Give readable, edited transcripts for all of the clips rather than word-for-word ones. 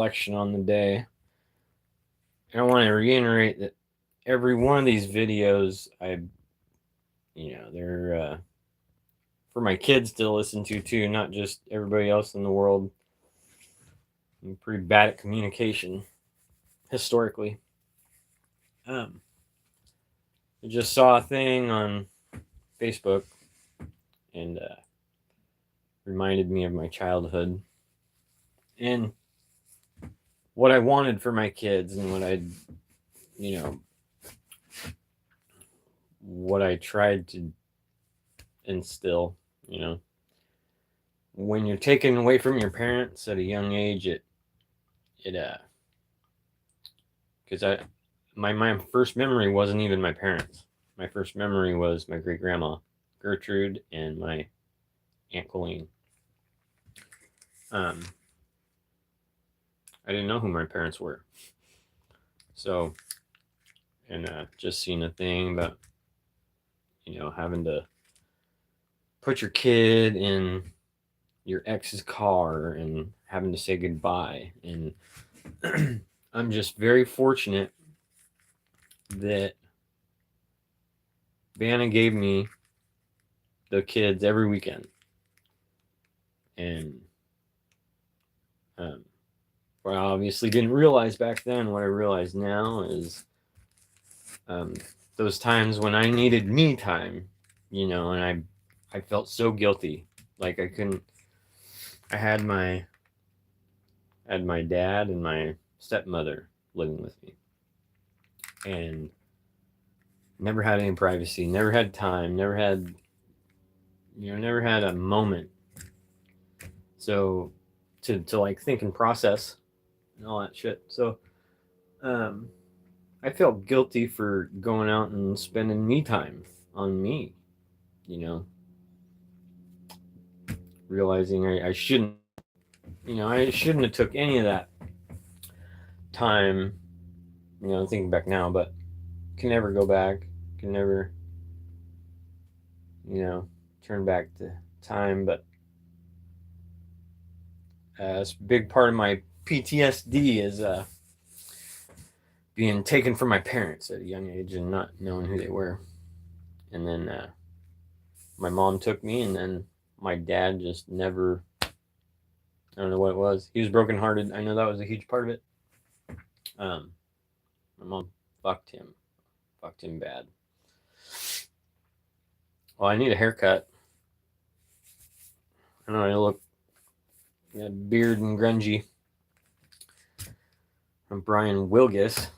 reflection on the day. And I want to reiterate that every one of these videos, they're for my kids to listen to too, not just everybody else in the world. I'm pretty bad at communication historically. Um, I just saw a thing on Facebook and reminded me of my childhood and what I wanted for my kids and you know, what I tried to instill. You know, when you're taken away from your parents at a young age, it because my first memory wasn't even my parents. My first memory was my great grandma Gertrude and my aunt Colleen. Um, I didn't know who my parents were, so and just seeing a thing about having to put your kid in your ex's car and having to say goodbye, and I'm just very fortunate that Vanna gave me the kids every weekend. And what I obviously didn't realize back then, what I realize now is um, those times when I needed me time, and I felt so guilty. Like I couldn't, I had my dad and my stepmother living with me and never had any privacy, never had time, never had a moment. So to like think and process and all that shit. So um, I felt guilty for going out and spending me time on me, you know, realizing I shouldn't, I shouldn't have took any of that time, thinking back now, but can never go back, can never, you know, turn back the time. But it's a big part of my PTSD is being taken from my parents at a young age and not knowing who they were. And then my mom took me, and then my dad just never. I don't know what it was. He was brokenhearted. I know that was a huge part of it. My mom fucked him, fucked him bad. Well, I need a haircut. I know I look beard and grungy. And Brian Wilgus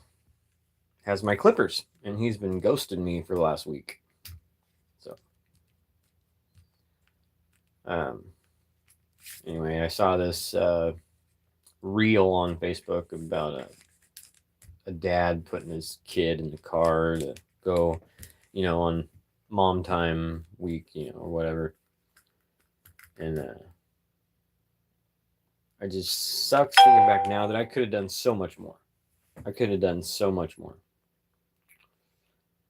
has my clippers, and he's been ghosting me for the last week. So, um, anyway, I saw this reel on Facebook about a dad putting his kid in the car to go, on mom time week, or whatever. And I just sucks thinking back now that I could have done so much more. I could have done so much more.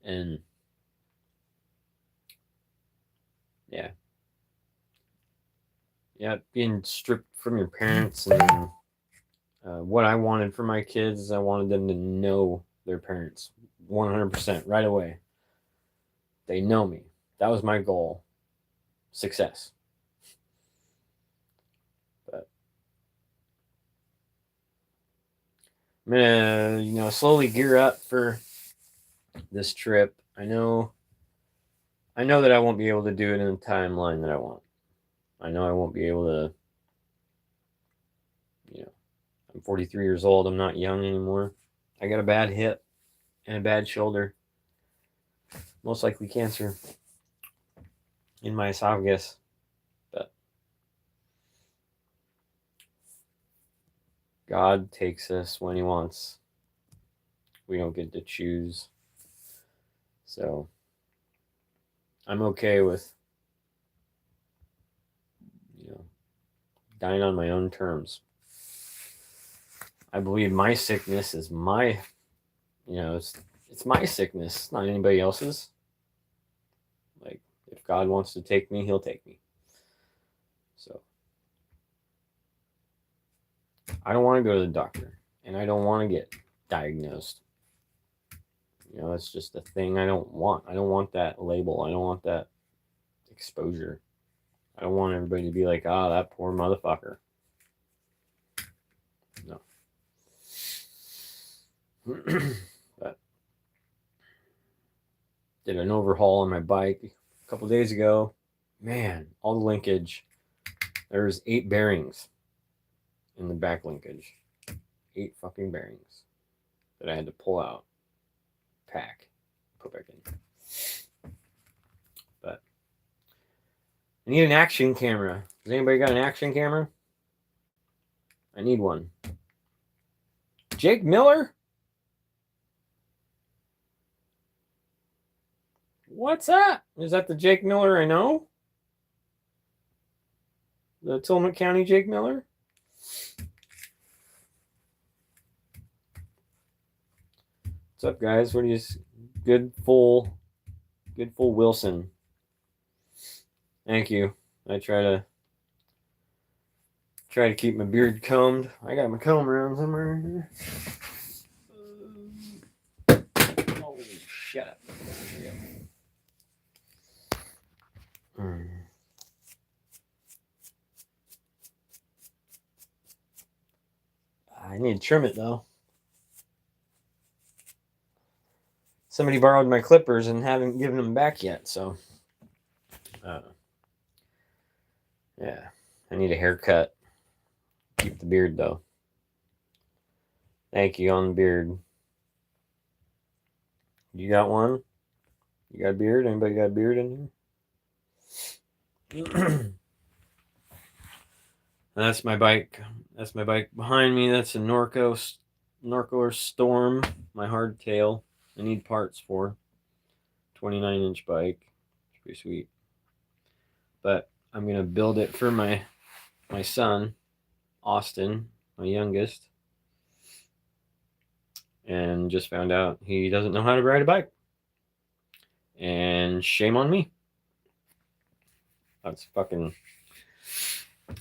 And yeah, yeah, being stripped from your parents and what I wanted for my kids is I wanted them to know their parents 100% right away. They know me. That was my goal. Success. But I'm gonna, slowly gear up for this trip. I know that I won't be able to do it in the timeline that I want. I know I won't be able to, I'm 43 years old. I'm not young anymore. I got a bad hip and a bad shoulder. Most likely cancer in my esophagus. But God takes us when He wants. We don't get to choose. So I'm okay with, dying on my own terms. I believe my sickness is my, it's my sickness, not anybody else's. Like, if God wants to take me, He'll take me. So I don't want to go to the doctor, and I don't want to get diagnosed. You know, that's just a thing I don't want. I don't want that label. I don't want that exposure. I don't want everybody to be like, ah, that poor motherfucker. No. But did an overhaul on my bike a couple days ago. Man, all the linkage. There's 8 bearings in the back linkage. 8 fucking bearings that I had to pull out, pack, put back in. But I need an action camera. Has anybody got an action camera? I need one. Jake Miller? What's that? Is that the Jake Miller I know? The Tillamook County Jake Miller? What's up, guys? What are you? Good full Wilson. Thank you. I try to keep my beard combed. I got my comb around somewhere here. Oh, shut up. I need to trim it though. Somebody borrowed my clippers and haven't given them back yet, so yeah, I need a haircut. Keep the beard though. Thank you on the beard. You got one? You got a beard? Anybody got a beard in here? That's my bike. That's my bike behind me. That's a Norco Storm, my hardtail. I need parts for 29-inch bike. It's pretty sweet. But I'm gonna build it for my son, Austin, my youngest. And just found out he doesn't know how to ride a bike. And shame on me.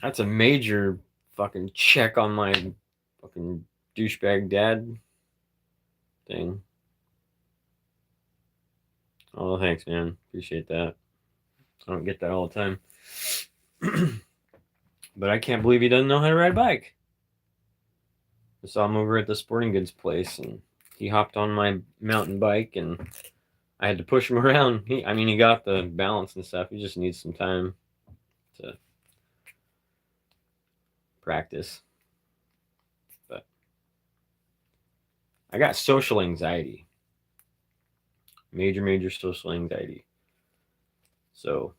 That's a major fucking check on my fucking douchebag dad thing. Oh, thanks, man. Appreciate that. I don't get that all the time. But I can't believe he doesn't know how to ride a bike. I saw him over at the sporting goods place, and he hopped on my mountain bike, and I had to push him around. He got the balance and stuff. He just needs some time to practice. But I got social anxiety. Major social anxiety. So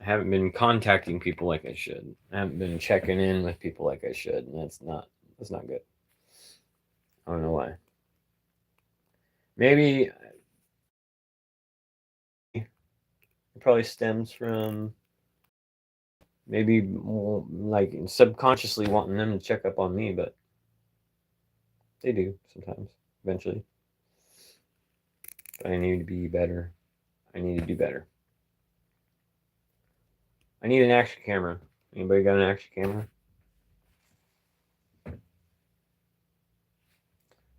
I haven't been contacting people like I should. I haven't been checking in with people like I should, and that's not good. I don't know why. Maybe it probably stems from maybe more like subconsciously wanting them to check up on me, but they do sometimes, eventually. But I need to be better. I need to do better. I need an action camera. Anybody got an action camera?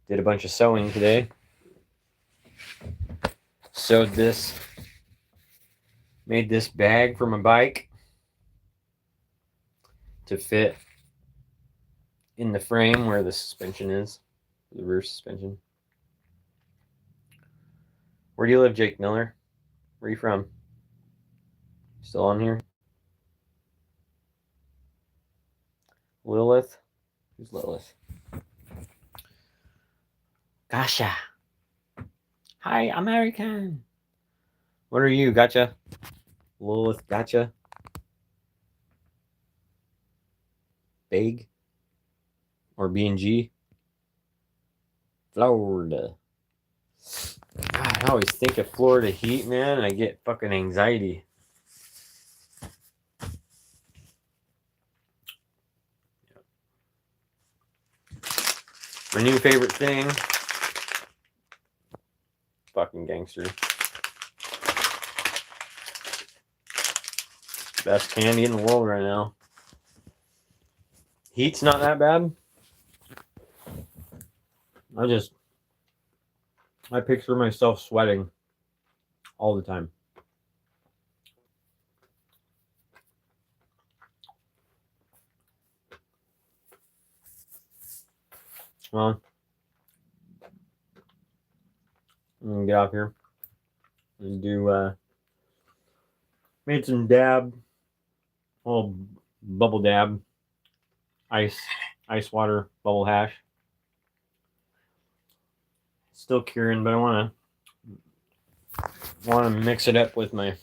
Did a bunch of sewing today. Sewed this. Made this bag for my bike to fit in the frame where the suspension is, the rear suspension. Where do you live, Jake Miller? Where are you from? Still on here? Lilith? Who's Lilith? Gotcha. Hi, American. What are you? Gotcha. Lilith, gotcha. Big? Or B&G? Florida. God, I always think of Florida heat, man, and I get fucking anxiety. My new favorite thing. Fucking gangster. Best candy in the world right now. Heat's not that bad. I picture myself sweating all the time. Well, I'm gonna get off here and made some dab, a little bubble dab, ice water, bubble hash. Still curing, but I want to mix it up with my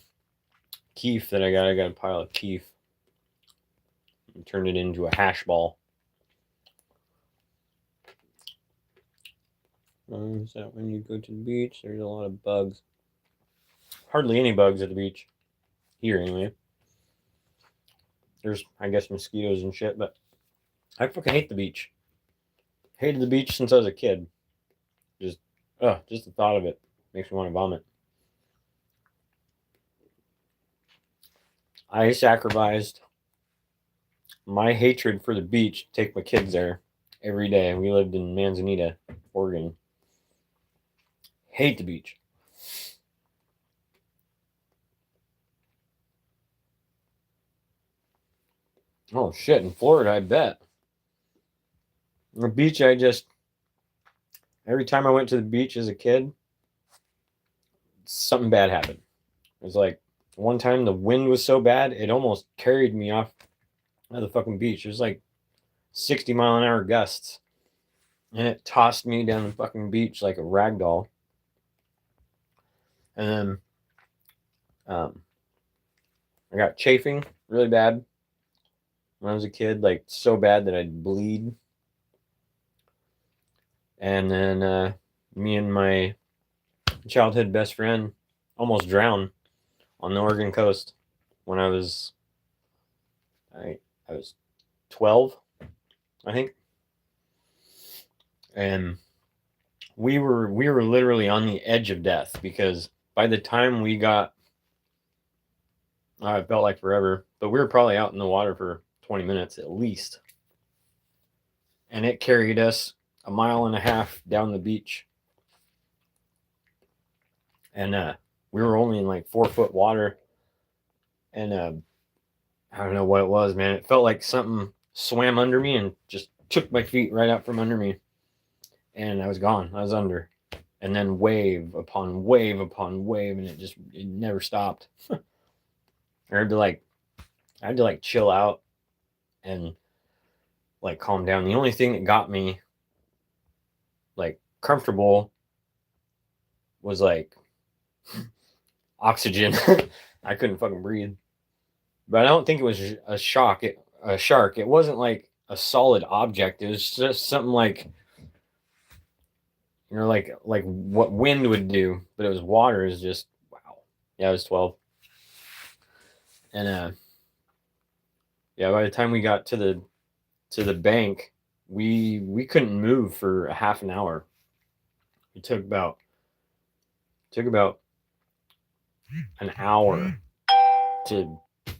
keef that I got. I got a pile of keef and turn it into a hash ball. Is that when you go to the beach? There's a lot of bugs. Hardly any bugs at the beach. Here, anyway. There's, I guess, mosquitoes and shit, but I fucking hate the beach. Hated the beach since I was a kid. Just the thought of it makes me want to vomit. I sacrificed my hatred for the beach to take my kids there every day. We lived in Manzanita, Oregon. Hate the beach. Oh shit, in Florida, I bet. The beach, every time I went to the beach as a kid, something bad happened. It was like one time the wind was so bad, it almost carried me off of the fucking beach. It was like 60-mile-an-hour gusts. And it tossed me down the fucking beach like a rag doll. And then I got chafing really bad when I was a kid, like so bad that I'd bleed. And then me and my childhood best friend almost drowned on the Oregon coast when I was 12, I think. And we were literally on the edge of death, because by the time we got, it felt like forever, but we were probably out in the water for 20 minutes at least. And it carried us 1.5 miles down the beach. And we were only in like 4-foot water. And I don't know what it was, man. It felt like something swam under me and just took my feet right out from under me. And I was gone. I was under. And then wave upon wave upon wave, and it never stopped. I had to like chill out and like calm down. The only thing that got me like comfortable was like oxygen. I couldn't fucking breathe. But I don't think it was a shark. It wasn't like a solid object. It was just something like, like what wind would do, but it was water. Is just wow. Yeah, I was 12. And yeah, by the time we got to the bank, we couldn't move for a half an hour. It took about an hour to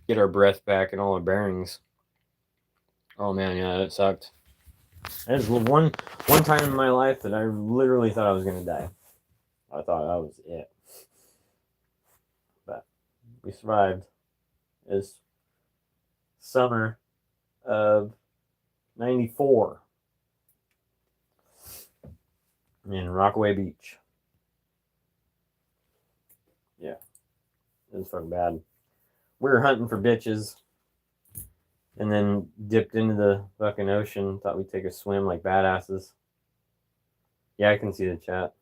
get our breath back and all our bearings. Oh man, yeah, that sucked. That was one time in my life that I literally thought I was gonna die. I thought that was it. But we survived. It's summer of 94 in Rockaway Beach. Yeah, it was fucking bad. We were hunting for bitches and then dipped into the fucking ocean. Thought we'd take a swim like badasses. Yeah, I can see the chat.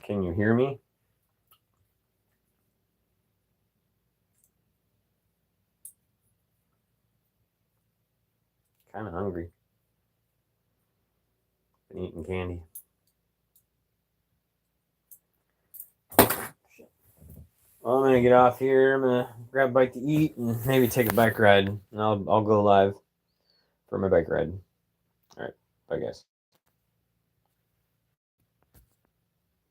Can you hear me? Kind of hungry. Been eating candy. Well, I'm gonna get off here. I'm gonna grab a bite to eat and maybe take a bike ride. And I'll go live for my bike ride. All right, bye guys.